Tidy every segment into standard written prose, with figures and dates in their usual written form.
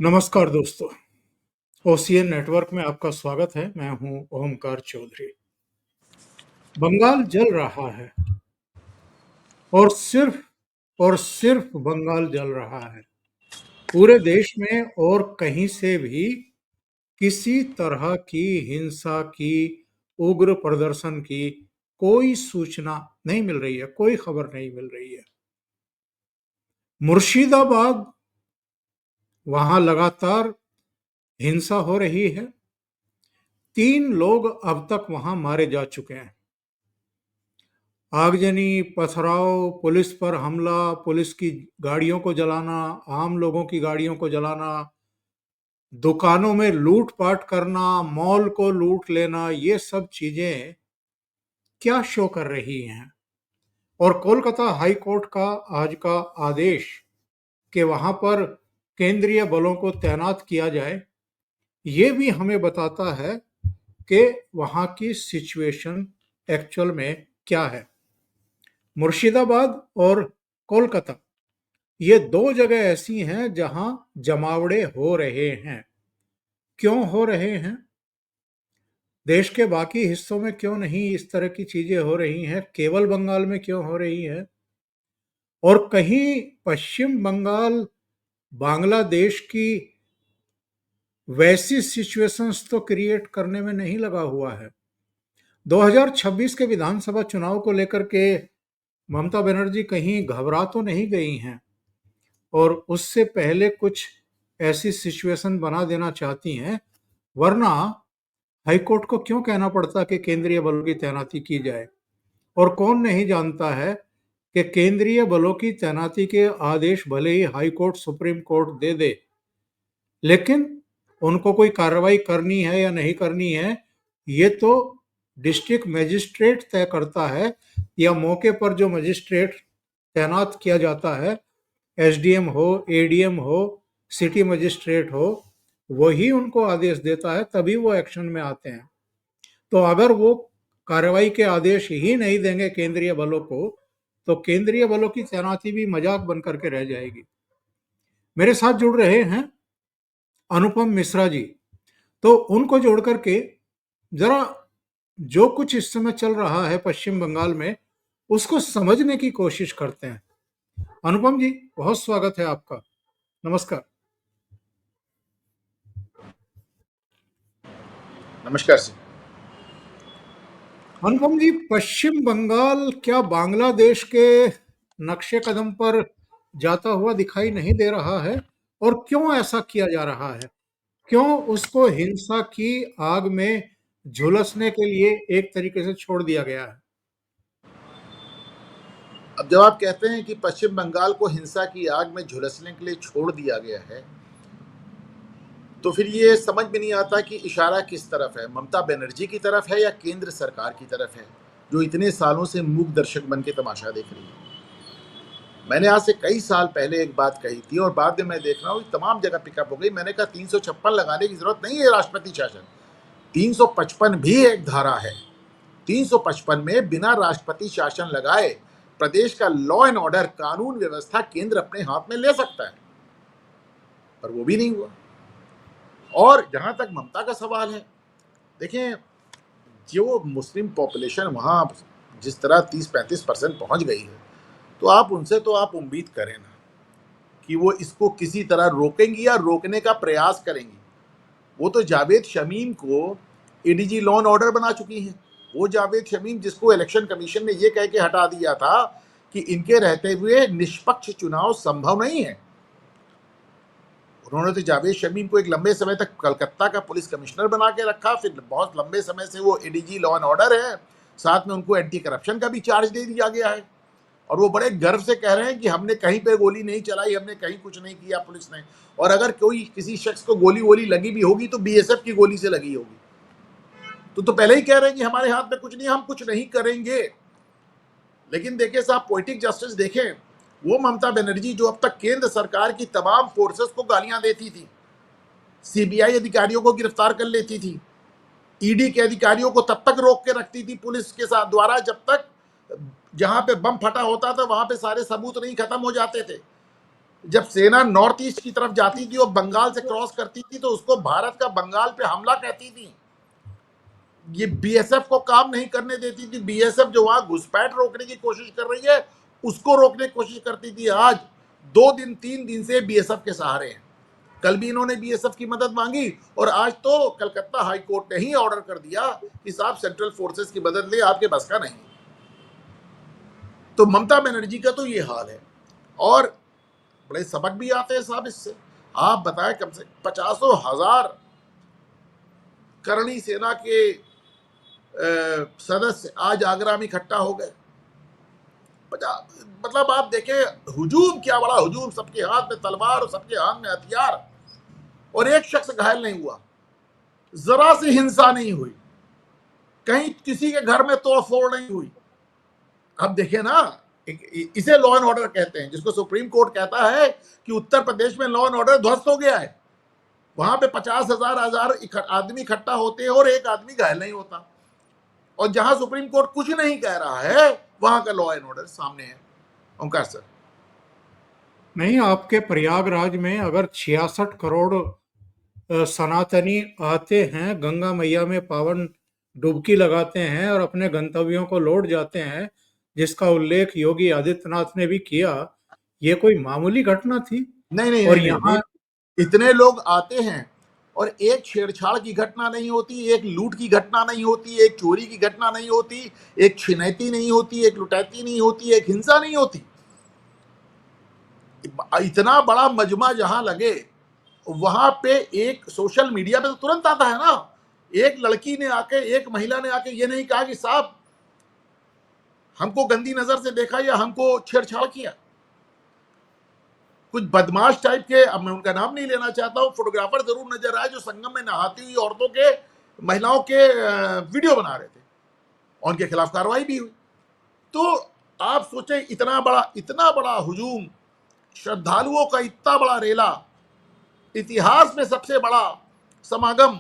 नमस्कार दोस्तों, OCN network में आपका स्वागत है। मैं हूं ओमकार चौधरी। बंगाल जल रहा है और सिर्फ बंगाल जल रहा है। पूरे देश में और कहीं से भी किसी तरह की हिंसा की, उग्र प्रदर्शन की कोई सूचना नहीं मिल रही है, कोई खबर नहीं मिल रही है। मुर्शिदाबाद, वहां लगातार हिंसा हो रही है। 3 लोग अब तक वहां मारे जा चुके हैं। आगजनी, पथराव, पुलिस पर हमला, पुलिस की गाड़ियों को जलाना, आम लोगों की गाड़ियों को जलाना, दुकानों में लूट-पाट करना, मॉल को लूट लेना, ये सब चीजें क्या शो कर रही हैं? और कोलकाता हाई कोर्ट का आज का आदेश कि वहां पर केंद्रीय बलों को तैनात किया जाए, ये भी हमें बताता है कि वहां की सिचुएशन एक्चुअल में क्या है। मुर्शिदाबाद और कोलकाता, ये 2 जगह ऐसी हैं जहां जमावड़े हो रहे हैं। क्यों हो रहे हैं? देश के बाकी हिस्सों में क्यों नहीं इस तरह की चीजें हो रही हैं? केवल बंगाल में क्यों हो रही है? और कहीं पश्चिम बंगाल बांग्लादेश की वैसी सिचुएशंस तो क्रिएट करने में नहीं लगा हुआ है। 2026 के विधानसभा चुनाव को लेकर के ममता बनर्जी कहीं घबरा तो नहीं गई हैं और उससे पहले कुछ ऐसी सिचुएशन बना देना चाहती हैं, वरना हाईकोर्ट को क्यों कहना पड़ता कि केंद्रीय बलों की तैनाती की जाए। और कौन नहीं जानता है कि केंद्रीय बलों की तैनाती के आदेश भले ही हाईकोर्ट, सुप्रीम कोर्ट दे दे, लेकिन उनको कोई कार्रवाई करनी है या नहीं करनी है, ये तो डिस्ट्रिक्ट मजिस्ट्रेट तय करता है, या मौके पर जो मजिस्ट्रेट तैनात किया जाता है, एसडीएम हो, एडीएम हो, सिटी मजिस्ट्रेट हो, वही उनको आदेश देता है, तभी वो एक्शन में आते हैं। तो अगर वो कार्रवाई के आदेश ही नहीं देंगे केंद्रीय बलों को, तो केंद्रीय बलों की तैनाती भी मजाक बन करके रह जाएगी। मेरे साथ जुड़ रहे हैं अनुपम मिश्रा जी, तो उनको जोड़ करके जरा जो कुछ इस समय चल रहा है पश्चिम बंगाल में, उसको समझने की कोशिश करते हैं। अनुपम जी, बहुत स्वागत है आपका। नमस्कार। नमस्कार सर। अनुपम जी, पश्चिम बंगाल क्या बांग्लादेश के नक्शे कदम पर जाता हुआ दिखाई नहीं दे रहा है? और क्यों ऐसा किया जा रहा है? क्यों उसको हिंसा की आग में झुलसने के लिए एक तरीके से छोड़ दिया गया है? अब जब आप कहते हैं कि पश्चिम बंगाल को हिंसा की आग में झुलसने के लिए छोड़ दिया गया है, तो फिर ये समझ में नहीं आता कि इशारा किस तरफ है, ममता बनर्जी की तरफ है या केंद्र सरकार की तरफ है, जो इतने सालों से मूक दर्शक बन के तमाशा देख रही है। मैंने आज से कई साल पहले एक बात कही थी और बाद में मैं देख रहा हूँ तमाम जगह पिकअप हो गई। मैंने कहा 356 लगाने की जरूरत नहीं है राष्ट्रपति शासन, 355 भी एक धारा है। 355 में बिना राष्ट्रपति शासन लगाए प्रदेश का लॉ एंड ऑर्डर, कानून व्यवस्था केंद्र अपने हाथ में ले सकता है, पर वो भी नहीं हुआ। और जहां तक ममता का सवाल है, देखें, जो मुस्लिम पॉपुलेशन वहां जिस तरह 30-35% पहुंच गई है, तो आप उनसे तो आप उम्मीद करें ना कि वो इसको किसी तरह रोकेंगी या रोकने का प्रयास करेंगी। वो तो जावेद शमीम को एडीजी लॉ एंड ऑर्डर बना चुकी हैं। वो जावेद शमीम जिसको इलेक्शन कमीशन ने ये कह के हटा दिया था कि इनके रहते हुए निष्पक्ष चुनाव संभव नहीं है। उन्होंने तो जावेद शमीम को एक लंबे समय तक कलकत्ता का पुलिस कमिश्नर बना के रखा, फिर बहुत लंबे समय से वो एडीजी लॉ एंड ऑर्डर है, साथ में उनको एंटी करप्शन का भी चार्ज दे दिया गया है। और वो बड़े गर्व से कह रहे हैं कि हमने कहीं पे गोली नहीं चलाई, हमने कहीं कुछ नहीं किया पुलिस ने। और अगर कोई किसी शख्स को गोली वोली लगी भी होगी तो बीएसएफ की गोली से लगी होगी। तो पहले ही कह रहे हैं कि हमारे हाथ में कुछ नहीं, हम कुछ नहीं करेंगे। लेकिन देखिए साहब, पोइटिक जस्टिस देखें, वो ममता बनर्जी जो अब तक केंद्र सरकार की तमाम फोर्सेस को गालियां देती थी, सीबीआई अधिकारियों को गिरफ्तार कर लेती थी, ईडी के अधिकारियों को तब तक रोक के रखती थी पुलिस के साथ द्वारा जब तक जहां पे बम फटा होता था वहां पे सारे सबूत नहीं खत्म हो जाते थे। जब सेना नॉर्थ ईस्ट की तरफ जाती थी और बंगाल से क्रॉस करती थी तो उसको भारत का बंगाल पे हमला कहती थी। ये बीएसएफ को काम नहीं करने देती थी। बीएसएफ जो वहां घुसपैठ रोकने की कोशिश कर रही है उसको रोकने की कोशिश करती थी। आज 2 दिन 3 दिन से बीएसएफ के सहारे हैं। कल भी इन्होंने बीएसएफ की मदद मांगी और आज तो कलकत्ता हाई कोर्ट ने ही ऑर्डर कर दिया कि साहब सेंट्रल फोर्सेस की मदद ले, आपके बस का नहीं। तो ममता बनर्जी का तो ये हाल है और बड़े सबक भी आते हैं साहब इससे। आप बताएं, कम से 50,000 करणी सेना के सदस्य आज आगरा में इकट्ठा हो गए। मतलब आप देखें हुजूम, क्या बड़ा हुजूम, सबके हाथ में तलवार और सबके हाथ में हथियार, और एक शख्स घायल नहीं हुआ, जरा सी हिंसा नहीं हुई, कहीं किसी के घर में तोड़फोड़ नहीं हुई। अब देखिए ना, इसे लॉ एंड ऑर्डर कहते हैं, जिसको सुप्रीम कोर्ट कहता है कि उत्तर प्रदेश में लॉ एंड ऑर्डर ध्वस्त हो गया है। वहां पे 50,000 आदमी इकट्ठा होते हैं और एक आदमी घायल नहीं होता, और जहां सुप्रीम कोर्ट कुछ नहीं कह रहा है वहां का लॉ एंड ऑर्डर सामने है। ओंकार सर, नहीं, आपके प्रयागराज में अगर 66 करोड़ सनातनी आते हैं, गंगा मैया में पावन डुबकी लगाते हैं और अपने गंतव्यों को लौट जाते हैं, जिसका उल्लेख योगी आदित्यनाथ ने भी किया, ये कोई मामूली घटना थी? नहीं नहीं और नहीं नहीं, नहीं, यहाँ इतने लोग आते हैं और एक छेड़छाड़ की घटना नहीं होती, एक लूट की घटना नहीं होती, एक चोरी की घटना नहीं होती, एक छिनैती नहीं होती, एक लुटैती नहीं होती, एक हिंसा नहीं होती। इतना बड़ा मजमा जहां लगे वहां पे एक सोशल मीडिया पे तो तुरंत आता है ना, एक लड़की ने आके, एक महिला ने आके ये नहीं कहा कि साहब हमको गंदी नजर से देखा या हमको छेड़छाड़ किया। कुछ बदमाश टाइप के, अब मैं उनका नाम नहीं लेना चाहता हूं, फोटोग्राफर जरूर नजर आए जो संगम में नहाती हुई औरतों के, महिलाओं के वीडियो बना रहे थे और उनके खिलाफ कार्रवाई भी हुई। तो आप सोचें, इतना बड़ा हुजूम, श्रद्धालुओं का इतना बड़ा रेला, इतिहास में सबसे बड़ा समागम,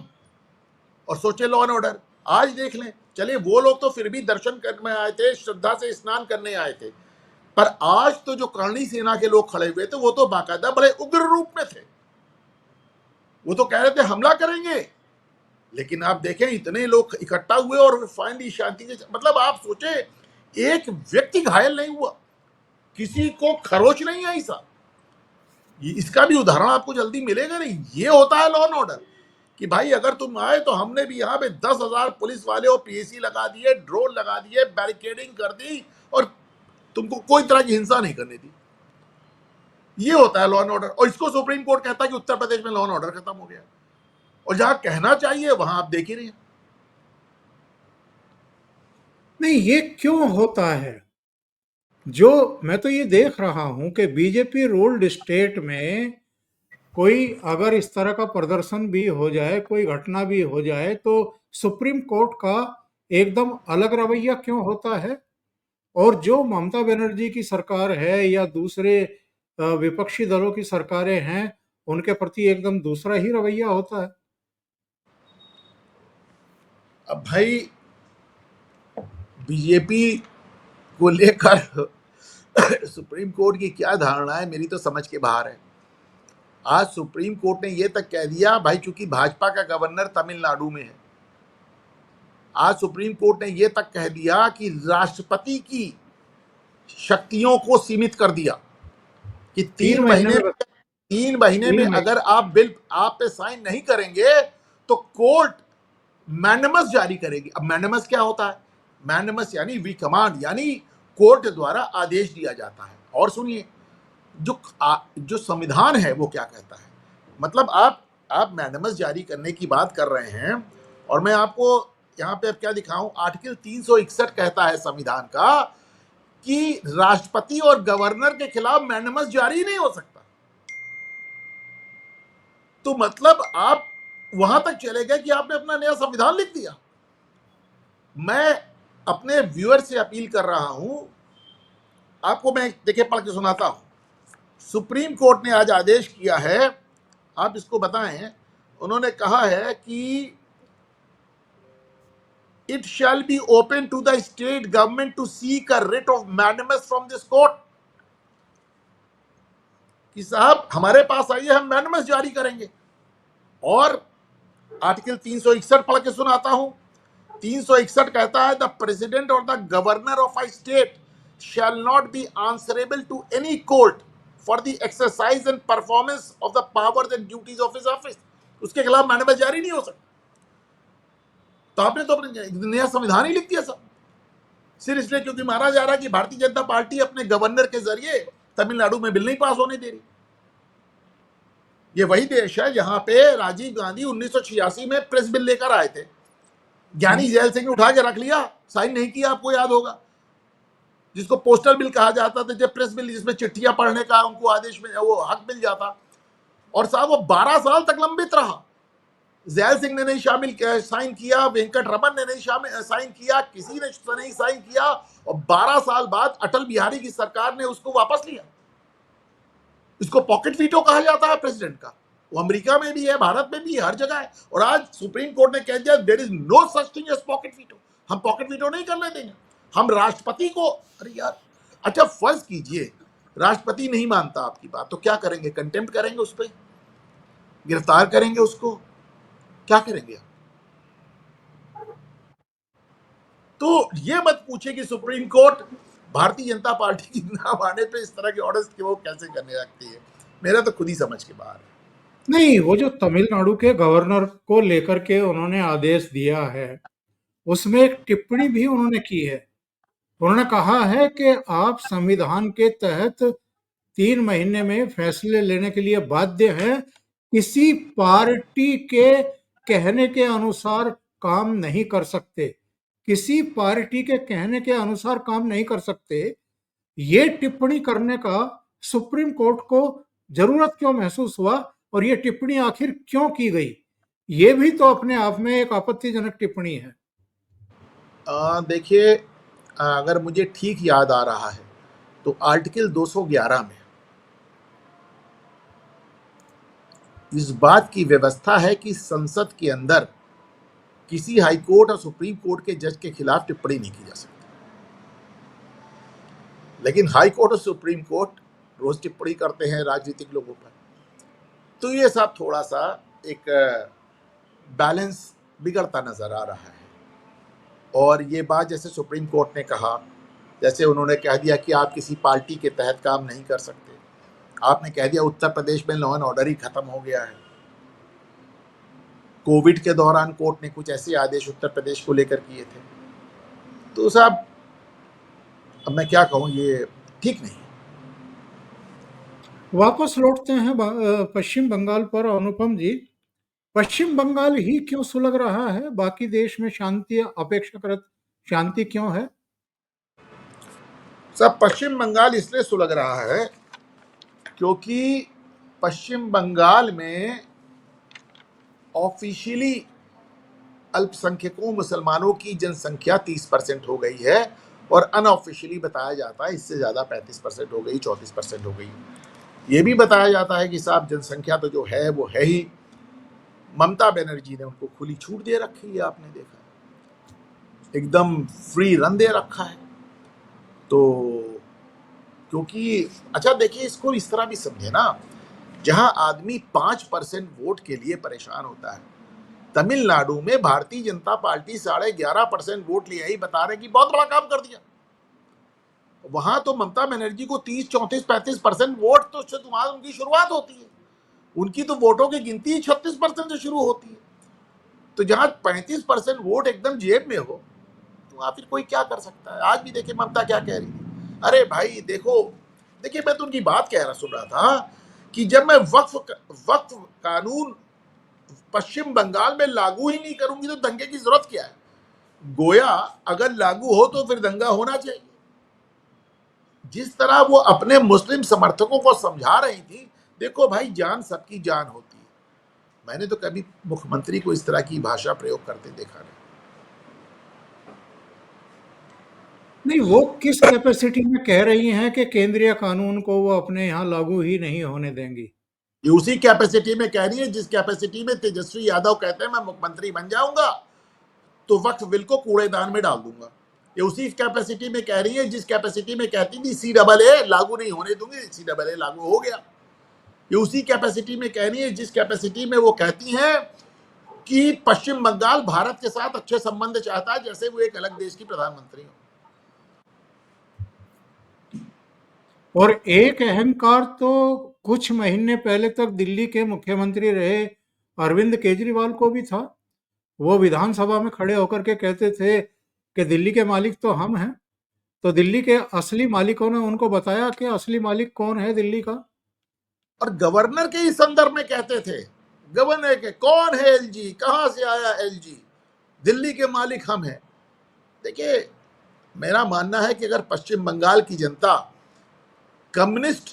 और सोचे लॉ एंड ऑर्डर। आज देख लें, चलिए वो लोग तो फिर भी दर्शन करने आए थे, श्रद्धा से स्नान करने आए थे, पर आज तो जो करणी सेना के लोग खड़े हुए थे वो तो बाकायदा बड़े उग्र रूप में थे। वो तो कह रहे थे हमला करेंगे, लेकिन आप देखें इतने लोग इकट्ठा हुए और फाइनली शांति के, मतलब आप सोचे एक व्यक्ति घायल नहीं हुआ, किसी को खरोच नहीं आई साहब। इसका भी उदाहरण आपको जल्दी मिलेगा नहीं। ये होता है लॉ एंड ऑर्डर कि भाई अगर तुम आए तो हमने भी यहाँ पे 10,000 पुलिस वाले और पीएसी लगा दिए, ड्रोन लगा दिए, बैरिकेडिंग कर दी और तुमको कोई तरह की हिंसा नहीं करने दी। ये होता है लॉ एंड ऑर्डर, और इसको सुप्रीम कोर्ट कहता है कि उत्तर प्रदेश में लॉ एंड ऑर्डर खत्म हो गया, और जहां कहना चाहिए वहां आप देख ही रहे हैं। नहीं, ये क्यों होता है? जो मैं तो ये देख रहा हूं कि बीजेपी रूल्ड स्टेट में कोई अगर इस तरह का प्रदर्शन भी हो जाए, कोई घटना भी हो जाए, तो सुप्रीम कोर्ट का एकदम अलग रवैया क्यों होता है? और जो ममता बनर्जी की सरकार है या दूसरे विपक्षी दलों की सरकारें हैं, उनके प्रति एकदम दूसरा ही रवैया होता है। अब भाई बीजेपी को लेकर सुप्रीम कोर्ट की क्या धारणा है मेरी तो समझ के बाहर है। आज सुप्रीम कोर्ट ने यह तक कह दिया भाई, चूंकि भाजपा का गवर्नर तमिलनाडु में है, आज सुप्रीम कोर्ट ने यह तक कह दिया कि राष्ट्रपति की शक्तियों को सीमित कर दिया कि तीन तीन महीने महीने में 3 महीने में 3 महीने। अगर बिल आप पे साइन नहीं करेंगे तो कोर्ट मैंडेमस जारी करेगी। अब मैंडेमस क्या होता है? मैंडेमस यानी वी कमांड, यानी कोर्ट द्वारा आदेश दिया जाता है। और सुनिए, जो संविधान है वो क्या कहता है, मतलब आप मैंडेमस जारी करने की बात कर रहे हैं, और मैं आपको यहाँ पे अब क्या दिखाऊं, आर्टिकल 361 कहता है संविधान का कि राष्ट्रपति और गवर्नर के खिलाफ मैंडेमस जारी नहीं हो सकता। तो मतलब आप वहां तक चले गए कि आपने अपना नया संविधान लिख दिया। मैं अपने व्यूअर से अपील कर रहा हूं, आपको मैं देखिए पढ़ के सुनाता हूं। सुप्रीम कोर्ट ने आज आदेश किया है, आप इसको बताएं। उन्होंने कहा है कि it shall be open to the state government to seek a writ of mandamus from this court. कि साहब हमारे पास आइए, हम मैनुमस जारी करेंगे। और आर्टिकल 361 पढ़ के सुनाता हूं। 361 कहता है, द प्रेसिडेंट और the governor of a state shall not be answerable to any court for the exercise and performance of the powers and duties of his office. उसके खिलाफ मैनुमस जारी नहीं हो सकता। तो आपने तो अपने नया संविधान ही लिख दिया सब, सिर्फ इसलिए क्योंकि माना जा रहा है कि भारतीय जनता पार्टी अपने गवर्नर के जरिए तमिलनाडु में बिल नहीं पास होने दे रही। ये वही देश है जहां पे राजीव गांधी 1986 में प्रेस बिल लेकर आए थे, ज्ञानी जैल सिंह ने उठा के रख लिया, साइन नहीं किया, आपको याद होगा, जिसको पोस्टल बिल कहा जाता था, जब प्रेस बिल जिसमें चिट्ठियां पढ़ने का उनको आदेश में वो हक मिल जाता। और साहब वो 12 साल तक लंबित रहा। जैल सिंह ने नहीं साइन किया, वेंकट रमन ने नहीं साइन किया, किसी ने नहीं साइन किया, और 12 साल बाद अटल बिहारी की सरकार ने उसको वापस लिया। इसको पॉकेट वीटो कहा जाता है प्रेसिडेंट का। वो अमेरिका में भी है, भारत में भी है, हर जगह है। और आज सुप्रीम कोर्ट ने कह दिया there is no such thing as pocket veto. हम पॉकेट वीटो नहीं करने देंगे। हम राष्ट्रपति को, अरे यार, अच्छा फर्ज कीजिए राष्ट्रपति नहीं मानता आपकी बात, तो क्या करेंगे? कंटेम्प्ट करेंगे, उस पर गिरफ्तार करेंगे, उसको क्या करेंगे? तो ये मत पूछे कि supreme court Bharatiya Janata party की ना माने पे इस तरह के ऑर्डर्स के वो कैसे करने लगती है। मेरा तो खुद ही समझ के बाहर है। नहीं, वो जो तमिलनाडु के गवर्नर को लेकर के उन्होंने आदेश दिया है, उसमें एक टिप्पणी भी उन्होंने की है। उन्होंने कहा है कि आप संविधान के तहत 3 महीने में फैसले लेने के लिए बाध्य हैं, किसी पार्टी के कहने के अनुसार काम नहीं कर सकते, किसी पार्टी के कहने के अनुसार काम नहीं कर सकते। ये टिप्पणी करने का सुप्रीम कोर्ट को जरूरत क्यों महसूस हुआ, और ये टिप्पणी आखिर क्यों की गई? ये भी तो अपने आप में एक आपत्तिजनक टिप्पणी है। देखिए, अगर मुझे ठीक याद आ रहा है तो आर्टिकल 211 में इस बात की व्यवस्था है कि संसद के अंदर किसी हाई कोर्ट और सुप्रीम कोर्ट के जज के खिलाफ टिप्पणी नहीं की जा सकती। लेकिन हाई कोर्ट और सुप्रीम कोर्ट रोज टिप्पणी करते हैं राजनीतिक लोगों पर। तो ये सब थोड़ा सा एक बैलेंस बिगड़ता नजर आ रहा है। और ये बात जैसे सुप्रीम कोर्ट ने कहा, जैसे उन्होंने कह दिया कि आप किसी पार्टी के तहत काम नहीं कर सकते। आपने कह दिया उत्तर प्रदेश में लॉ एंड ऑर्डर ही खत्म हो गया है। कोविड के दौरान कोर्ट ने कुछ ऐसे आदेश उत्तर प्रदेश को लेकर किए थे। तो साहब अब मैं क्या कहूँ, ये ठीक नहीं। वापस लौटते हैं पश्चिम बंगाल पर। अनुपम जी, पश्चिम बंगाल ही क्यों सुलग रहा है? बाकी देश में शांति, अपेक्षाकृत शांति क्यों है? सब पश्चिम बंगाल इसलिए सुलग रहा है क्योंकि पश्चिम बंगाल में ऑफिशियली अल्पसंख्यकों मुसलमानों की जनसंख्या 30% हो गई है, और अनऑफिशियली बताया जाता है इससे ज़्यादा 35% हो गई, 34% हो गई। ये भी बताया जाता है कि साहब जनसंख्या तो जो है वो है ही। ममता बनर्जी ने उनको खुली छूट दे रखी है, आपने देखा, एकदम फ्री रन दे रखा है। तो क्योंकि अच्छा देखिए, इसको इस तरह भी समझे ना, जहां आदमी 5% वोट के लिए परेशान होता है, तमिलनाडु में भारतीय जनता पार्टी 11.5% वोट ले आई, बता रहे कि बहुत बड़ा काम कर दिया। वहां तो ममता बनर्जी को 30, 34, 35% वोट तो तुम्हारी उनकी शुरुआत होती है। उनकी तो वोटों की गिनती 36% से शुरू होती है। तो जहां 35% वोट एकदम जेब में हो, तो वहां फिर कोई क्या कर सकता है? आज भी देखिए ममता क्या कह रही थी, अरे भाई देखो, देखिए मैं तो उनकी बात सुन रहा था कि जब मैं वक्फ कानून पश्चिम बंगाल में लागू ही नहीं करूंगी तो दंगे की जरूरत क्या है? गोया अगर लागू हो तो फिर दंगा होना चाहिए। जिस तरह वो अपने मुस्लिम समर्थकों को समझा रही थी, देखो भाई जान सबकी जान होती है। मैंने तो कभी मुख्यमंत्री को इस तरह की भाषा प्रयोग करते देखा नहीं। नहीं, वो किस कैपेसिटी में कह रही हैं कि केंद्रीय कानून को वो अपने यहाँ लागू ही नहीं होने देंगी? ये उसी कैपेसिटी में कह रही है जिस कैपेसिटी में तेजस्वी यादव कहते हैं मैं मुख्यमंत्री बन जाऊंगा तो वक्फ बिल को कूड़ेदान में डाल दूंगा। ये उसी कैपेसिटी में कह रही है जिस कैपेसिटी में कहती थी CAA लागू नहीं होने दूंगी, CAA लागू हो गया। ये उसी कैपेसिटी में कह रही है जिस कैपेसिटी में वो कहती हैं कि पश्चिम बंगाल भारत के साथ अच्छे संबंध चाहता है, जैसे वो एक अलग देश की प्रधानमंत्री हो। और एक अहंकार तो कुछ महीने पहले तक दिल्ली के मुख्यमंत्री रहे अरविंद केजरीवाल को भी था। वो विधानसभा में खड़े होकर के कहते थे कि दिल्ली के मालिक तो हम हैं। तो दिल्ली के असली मालिकों ने उनको बताया कि असली मालिक कौन है दिल्ली का। और गवर्नर के ही संदर्भ में कहते थे, गवर्नर के, कौन है एलजी, कहां से आया एलजी, दिल्ली के मालिक हम हैं। देखिए, मेरा मानना है कि अगर पश्चिम बंगाल की जनता कम्युनिस्ट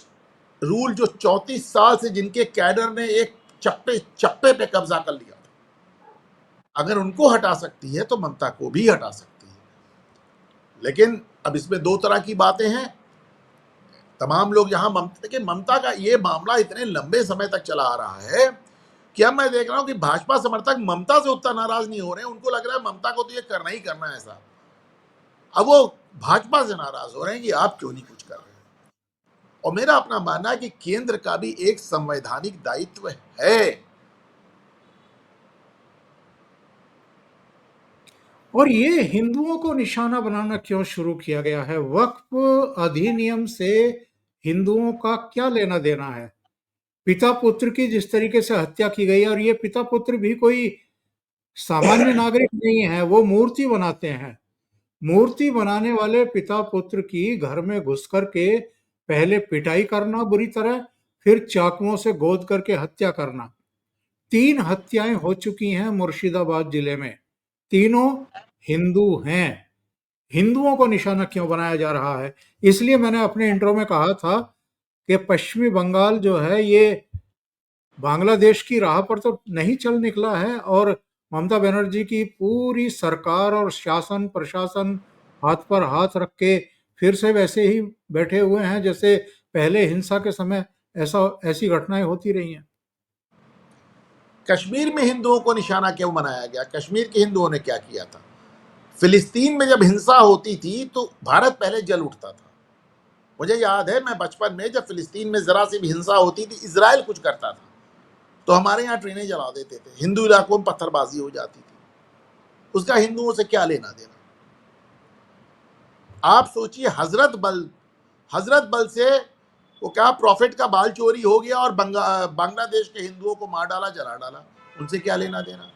रूल जो 34 साल से जिनके कैडर ने एक चप्पे चप्पे पे कब्जा कर लिया, अगर उनको हटा सकती है तो ममता को भी हटा सकती है। लेकिन अब इसमें दो तरह की बातें हैं। तमाम लोग यहाँ ममता का ये मामला इतने लंबे समय तक चला आ रहा है कि अब मैं देख रहा हूं कि भाजपा समर्थक ममता से उतना नाराज नहीं हो रहे हैं। उनको लग रहा है ममता को तो ये करना ही करना है ऐसा। अब वो भाजपा से नाराज हो रहे हैं कि आप क्यों नहीं कुछ कर रहे हैं। और मेरा अपना मानना है कि केंद्र का भी एक संवैधानिक दायित्व है। और ये हिंदुओं को निशाना बनाना क्यों शुरू किया गया है? वक्फ अधिनियम से हिंदुओं का क्या लेना देना है? पिता पुत्र की जिस तरीके से हत्या की गई है, और ये पिता पुत्र भी कोई सामान्य नागरिक नहीं है, वो मूर्ति बनाते हैं। मूर्ति बनाने वाले पिता पुत्र की घर में घुस करके पहले पिटाई करना बुरी तरह, फिर चाकुओं से गोद करके हत्या करना। 3 हत्याएं हो चुकी हैं मुर्शिदाबाद जिले में। तीनों हिंदू हैं। हिंदुओं को निशाना क्यों बनाया जा रहा है? इसलिए मैंने अपने इंट्रो में कहा था कि पश्चिमी बंगाल जो है ये बांग्लादेश की राह पर तो नहीं चल निकला है, और ममता बनर्जी की पूरी सरकार और शासन प्रशासन हाथ पर हाथ रख के फिर से वैसे ही बैठे हुए हैं जैसे पहले हिंसा के समय ऐसी घटनाएं होती रही हैं। कश्मीर में हिंदुओं को निशाना क्यों बनाया गया? कश्मीर के हिंदुओं ने क्या किया था? फिलिस्तीन में जब हिंसा होती थी तो भारत पहले जल उठता था। मुझे याद है, मैं बचपन में जब फिलिस्तीन में जरा सी भी हिंसा होती थी, इजराइल कुछ करता था तो हमारे यहाँ ट्रेनें जला देते थे, हिंदू इलाकों में पत्थरबाजी हो जाती थी। उसका हिंदुओं से क्या लेना देना? आप सोचिए, हजरत बल से वो क्या प्रॉफिट का बाल चोरी हो गया और बांग्लादेश के हिंदुओं को मार डाला, जला डाला, उनसे क्या लेना देना?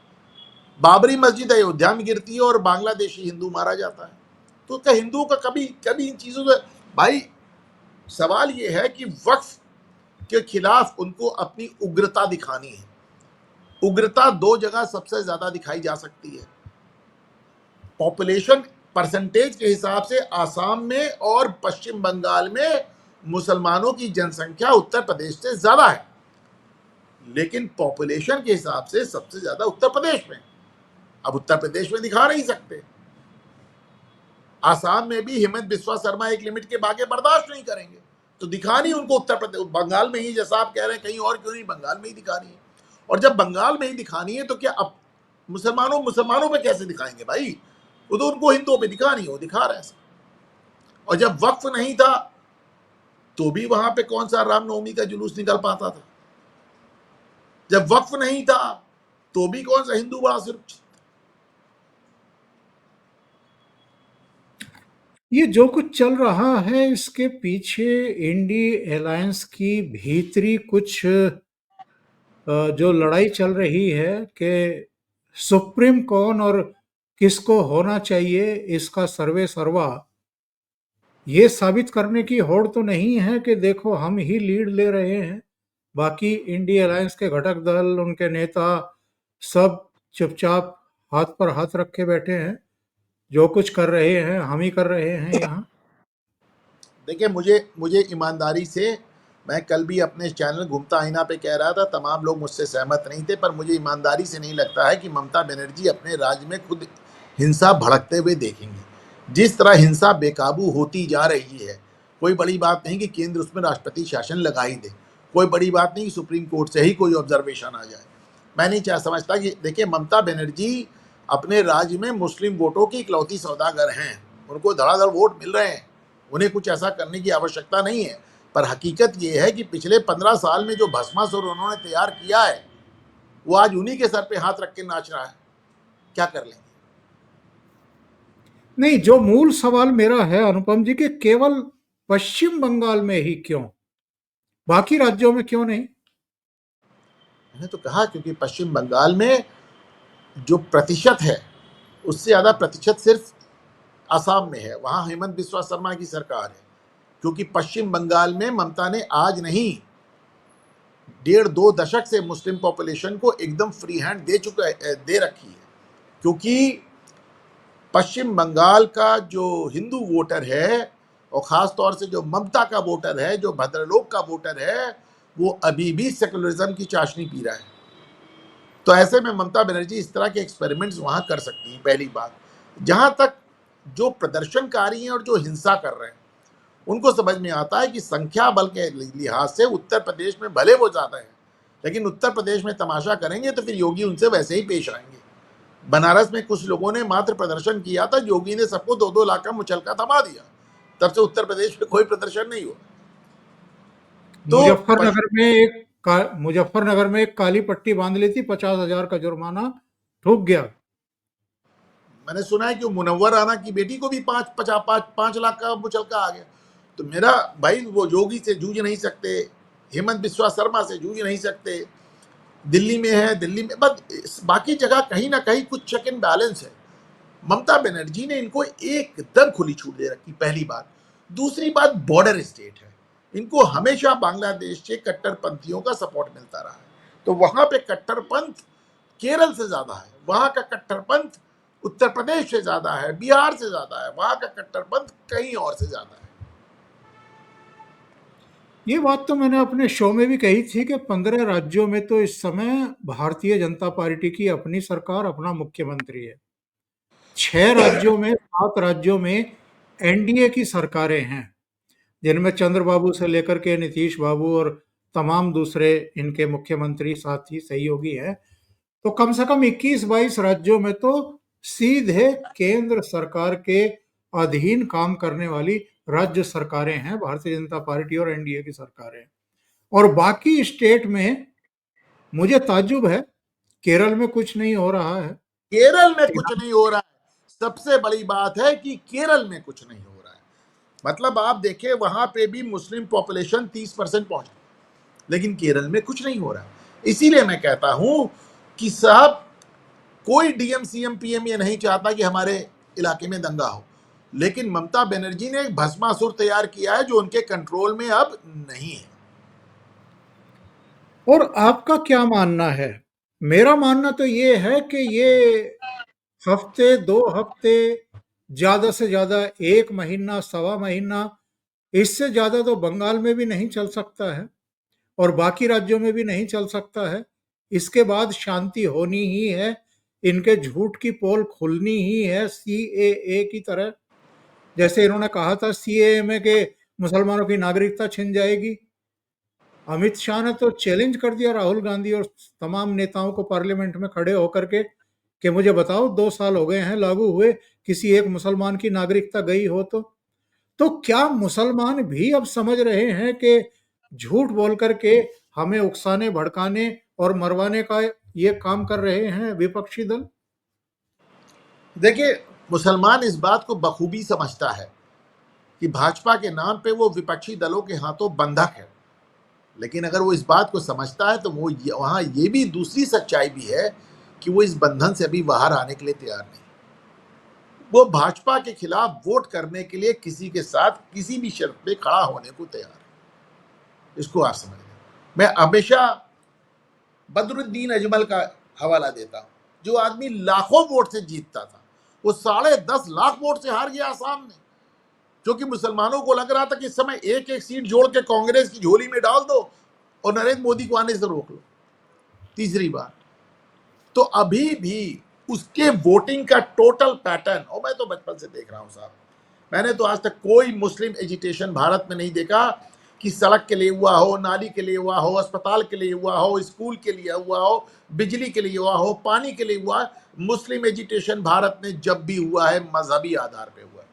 बाबरी मस्जिद अयोध्या में गिरती है और बांग्लादेशी हिंदू मारा जाता है। तो क्या हिंदुओं का कभी कभी इन चीजों से? भाई, सवाल ये है कि वक्फ के खिलाफ उनको अपनी उग्रता दिखानी है। उग्रता दो जगह सबसे ज्यादा दिखाई जा सकती है। पॉपुलेशन परसेंटेज के हिसाब से आसाम में और पश्चिम बंगाल में मुसलमानों की जनसंख्या उत्तर प्रदेश से ज्यादा है, लेकिन पॉपुलेशन के हिसाब से सबसे ज्यादा उत्तर प्रदेश में। अब उत्तर प्रदेश में दिखा नहीं सकते। आसाम में भी हिमंत बिस्वा शर्मा एक लिमिट के आगे बर्दाश्त नहीं करेंगे, तो दिखानी उनको उत्तर प्रदेश, बंगाल में ही, जैसा आप कह रहे हैं कहीं और क्यों नहीं, बंगाल में ही दिखानी है। और जब बंगाल में ही दिखानी है तो क्या अब मुसलमानों पे कैसे दिखाएंगे भाई? वो तो उनको हिंदुओं पे दिखानी हो, दिखा रहे हैं। और जब वक्फ नहीं था तो भी वहां पे कौन सा रामनवमी का जुलूस निकल पाता था? जब वक्फ नहीं था तो भी कौन सा हिंदू बड़ा सुरक्षित? ये जो कुछ चल रहा है इसके पीछे इंडी अलायंस की भीतरी कुछ जो लड़ाई चल रही है कि सुप्रीम कौन और किसको होना चाहिए, इसका सर्वे सर्वा ये साबित करने की होड़ तो नहीं है कि देखो हम ही लीड ले रहे हैं। बाकी इंडिया अलायंस के घटक दल, उनके नेता सब चुपचाप हाथ पर हाथ रख के बैठे हैं। जो कुछ कर रहे हैं हम ही कर रहे हैं यहाँ। देखिए, मुझे ईमानदारी से, मैं कल भी अपने चैनल घूमता आईना पे कह रहा था, तमाम लोग मुझसे सहमत नहीं थे, पर मुझे ईमानदारी से नहीं लगता है कि ममता बनर्जी अपने राज्य में खुद हिंसा भड़कते हुए देखेंगे। जिस तरह हिंसा बेकाबू होती जा रही है, कोई बड़ी बात नहीं कि केंद्र उसमें राष्ट्रपति शासन लगा ही दे, कोई बड़ी बात नहीं कि सुप्रीम कोर्ट से ही कोई ऑब्जर्वेशन आ जाए। मैं नहीं समझता कि, देखिए, ममता बनर्जी अपने राज्य में मुस्लिम वोटों की इकलौती सौदागर हैं। उनको धड़ाधड़ वोट मिल रहे हैं, उन्हें कुछ ऐसा करने की आवश्यकता नहीं है। पर हकीकत ये है कि पिछले 15 साल में जो भस्मासुर उन्होंने तैयार किया है वो आज उन्हीं के सर पे हाथ रख के नाच रहा है। क्या कर लेंगे? नहीं, जो मूल सवाल मेरा है अनुपम जी, कि केवल पश्चिम बंगाल में ही क्यों, बाकी राज्यों में क्यों नहीं? मैंने तो कहा क्योंकि पश्चिम बंगाल में जो प्रतिशत है उससे ज्यादा प्रतिशत सिर्फ असम में है। वहां हेमंत बिस्वा शर्मा की सरकार है, क्योंकि पश्चिम बंगाल में ममता ने आज नहीं 1.5-2 दशक से मुस्लिम पॉपुलेशन को एकदम फ्री हैंड दे रखी है। क्योंकि पश्चिम बंगाल का जो हिंदू वोटर है और खास तौर से जो ममता का वोटर है, जो भद्रलोक का वोटर है, वो अभी भी सेकुलरिज्म की चाशनी पी रहा है। तो ऐसे में ममता बनर्जी इस तरह के एक्सपेरिमेंट्स वहां कर सकती हैं। पहली बात, जहां तक जो प्रदर्शनकारी हैं और जो हिंसा कर रहे हैं उनको समझ में आता है कि संख्या बल के लिहाज से उत्तर प्रदेश में भले वो ज्यादा है, लेकिन उत्तर प्रदेश में तमाशा करेंगे तो फिर योगी उनसे वैसे ही पेश आएंगे। बनारस में कुछ लोगों ने मात्र प्रदर्शन किया था, योगी ने सबको 2-2 लाख का मुचलका थमा दिया। तब से उत्तर प्रदेश में कोई प्रदर्शन नहीं हुआ। तो मुजफ्फरनगर में एक काली पट्टी बांध ली थी, 50,000 का जुर्माना ठुक गया। मैंने सुना है कि मुनव्वर राना की बेटी को भी 5 लाख का मुचलका आ गया। तो मेरा भाई, वो योगी से जूझ नहीं सकते, हेमंत बिस्वा शर्मा से जूझ नहीं सकते। दिल्ली में है, दिल्ली में, बस बाकी जगह कहीं ना कहीं कुछ चेक एंड बैलेंस है। ममता बनर्जी ने इनको एकदम खुली छूट दे रखी, पहली बात। दूसरी बात, बॉर्डर स्टेट है, इनको हमेशा बांग्लादेश से कट्टरपंथियों का सपोर्ट मिलता रहा है। तो वहां पे कट्टरपंथ केरल से ज्यादा है, वहां का कट्टरपंथ उत्तर प्रदेश से ज्यादा है, बिहार से ज्यादा है, वहां का कट्टरपंथ कहीं और से ज्यादा है। ये बात तो मैंने अपने शो में भी कही थी कि 15 राज्यों में तो इस समय भारतीय जनता पार्टी की अपनी सरकार, अपना मुख्यमंत्री है। 7 राज्यों में एनडीए की सरकारें हैं, जिनमें चंद्रबाबू से लेकर के नीतीश बाबू और तमाम दूसरे इनके मुख्यमंत्री साथी सहयोगी हैं। तो कम से कम 21-22 राज्यों में तो सीधे केंद्र सरकार के अधीन काम करने वाली राज्य सरकारें हैं, भारतीय जनता पार्टी और एनडीए की सरकारें। और बाकी स्टेट में मुझे ताज्जुब है, केरल में कुछ नहीं हो रहा है। केरल में कुछ नहीं हो रहा है। सबसे बड़ी बात है कि केरल में कुछ नहीं हो रहा है। मतलब आप देखें, वहां पे भी मुस्लिम पॉपुलेशन 30% पहुंच गई, लेकिन केरल में कुछ नहीं हो रहा है। इसीलिए मैं कहता हूं कि साहब, कोई डीएम सीएम पीएम ये नहीं चाहता कि हमारे इलाके में दंगा हो, लेकिन ममता बनर्जी ने एक भस्मासुर तैयार किया है जो उनके कंट्रोल में अब नहीं है। और आपका क्या मानना है? मेरा मानना तो ये है कि ये हफ्ते, 2 हफ्ते, ज्यादा से ज्यादा 1 महीना, सवा महीना, इससे ज्यादा तो बंगाल में भी नहीं चल सकता है और बाकी राज्यों में भी नहीं चल सकता है। इसके बाद शांति होनी ही है, इनके झूठ की पोल खुलनी ही है, सीएए की तरह। जैसे इन्होंने कहा था सीएए में के मुसलमानों की नागरिकता छिन जाएगी। अमित शाह ने तो चैलेंज कर दिया राहुल गांधी और तमाम नेताओं को पार्लियामेंट में खड़े होकर के कि मुझे बताओ, 2 साल हो गए हैं लागू हुए, किसी एक मुसलमान की नागरिकता गई हो तो क्या मुसलमान भी अब समझ रहे हैं कि झूठ बोल करके हमें उकसाने, भड़काने और मरवाने का ये काम कर रहे हैं विपक्षी दल? देखिए, मुसलमान इस बात को बखूबी समझता है कि भाजपा के नाम पे वो विपक्षी दलों के हाथों बंधक है। लेकिन अगर वो इस बात को समझता है तो वो वहां ये भी दूसरी सच्चाई भी है कि वो इस बंधन से अभी बाहर आने के लिए तैयार नहीं। वो भाजपा के खिलाफ वोट करने के लिए किसी के साथ किसी भी शर्त पे खड़ा होने को तैयार है। इसको आप समझ लें। मैं हमेशा बदरुद्दीन अजमल का हवाला देता हूं, जो आदमी लाखों वोट से जीतता था, वो 10.5 लाख वोट से हार गया आसाम में, क्योंकि मुसलमानों को लग रहा था कि इस समय एक एक सीट जोड़ के कांग्रेस की झोली में डाल दो और नरेंद्र मोदी को आने से रोक लो। तीसरी बात, तो अभी भी उसके वोटिंग का टोटल पैटर्न, और मैं तो बचपन से देख रहा हूं साहब, मैंने तो आज तक कोई मुस्लिम एजिटेशन भारत में नहीं देखा कि सड़क के लिए हुआ हो, नाली के लिए हुआ हो, अस्पताल के लिए हुआ हो, स्कूल के लिए हुआ हो, बिजली के लिए हुआ हो, पानी के लिए हुआ। मुस्लिम एजिटेशन भारत में जब भी हुआ है मजहबी आधार पे हुआ है।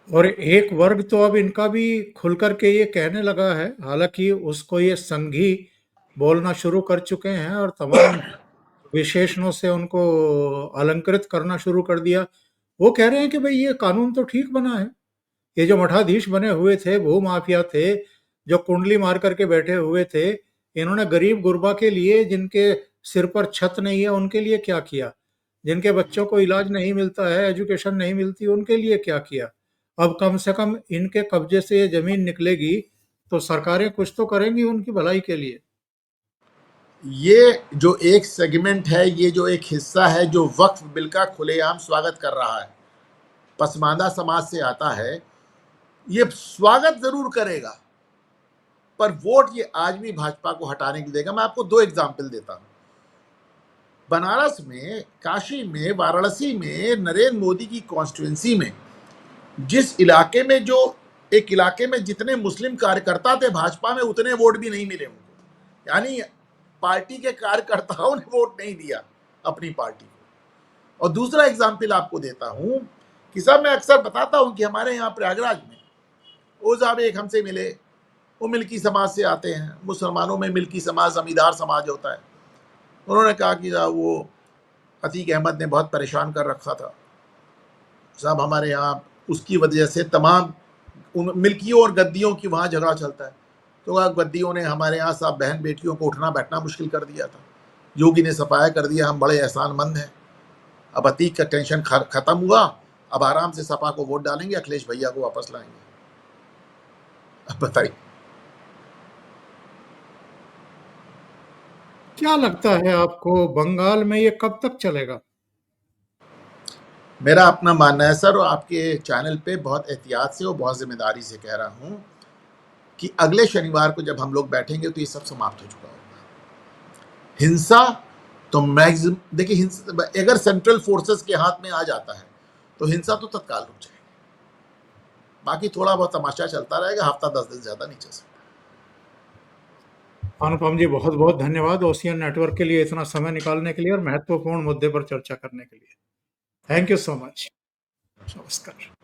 और एक वर्ग तो अब इनका भी खुल कर के ये कहने लगा है, हालांकि उसको ये संघी बोलना शुरू कर चुके हैं और तमाम विशेषणों से उनको अलंकृत करना शुरू कर दिया। वो कह रहे हैं कि भाई ये कानून तो ठीक बना है, ये जो मठाधीश बने हुए थे, भूमाफिया थे, जो कुंडली मार करके बैठे हुए थे, इन्होंने गरीब गुरबा के लिए, जिनके सिर पर छत नहीं है, उनके लिए क्या किया? जिनके बच्चों को इलाज नहीं मिलता है, एजुकेशन नहीं मिलती, उनके लिए क्या किया? अब कम से कम इनके कब्जे से ये जमीन निकलेगी तो सरकारें कुछ तो करेंगी उनकी भलाई के लिए। ये जो एक सेगमेंट है, ये जो एक हिस्सा है जो वक्फ बिल का खुलेआम स्वागत कर रहा है, पसमानदा समाज से आता है, ये स्वागत जरूर करेगा, पर वोट ये आज भी भाजपा को हटाने के लिए देगा। मैं आपको दो एग्जाम्पल देता हूं। बनारस में, काशी में, वाराणसी में, नरेंद्र मोदी की कॉन्स्टिट्यूंसी में, जिस इलाके में, जो एक इलाके में जितने मुस्लिम कार्यकर्ता थे भाजपा में, उतने वोट भी नहीं मिले उनको। यानी पार्टी के कार्यकर्ताओं ने वोट नहीं दिया अपनी पार्टी को। और दूसरा एग्जाम्पल आपको देता हूं कि साहब, मैं अक्सर बताता हूं कि हमारे यहाँ प्रयागराज में वो साहब एक हमसे मिले, वो मिल्की समाज से आते हैं। मुसलमानों में मिल्की समाज जमींदार समाज होता है। उन्होंने कहा कि साहब वो अतीक अहमद ने बहुत परेशान कर रखा था साहब हमारे यहाँ, उसकी वजह से तमाम उन मिल्कियों और गद्दियों की वहाँ झगड़ा चलता है। तो गद्दियों ने हमारे यहाँ साहब बहन बेटियों को उठना बैठना मुश्किल कर दिया था। योगी ने सफाया कर दिया, हम बड़े एहसानमंद हैं। अब अतीक का टेंशन खत्म हुआ, अब आराम से सपा को वोट डालेंगे, अखिलेश भैया को वापस लाएंगे। अब बताइए, क्या लगता है आपको, बंगाल में ये कब तक चलेगा? मेरा अपना मानना है सर, और आपके चैनल पे बहुत एहतियात से और बहुत जिम्मेदारी से कह रहा हूँ कि अगले शनिवार को जब हम लोग बैठेंगे तो ये सब समाप्त हो चुका होगा। हिंसा तो मैक्सिमम, देखिए हिंसा अगर सेंट्रल फोर्सेस के हाथ में आ जाता है तो हिंसा तो तत्काल रुक जाएगी। बाकी थोड़ा बहुत तमाशा चलता रहेगा, हफ्ता 10 दिन ज्यादा नहीं चल सकता। अनुपम जी, बहुत बहुत धन्यवाद ओशियन नेटवर्क के लिए इतना समय निकालने के लिए और महत्वपूर्ण मुद्दे पर चर्चा करने के लिए। Thank you so much. नमस्कार।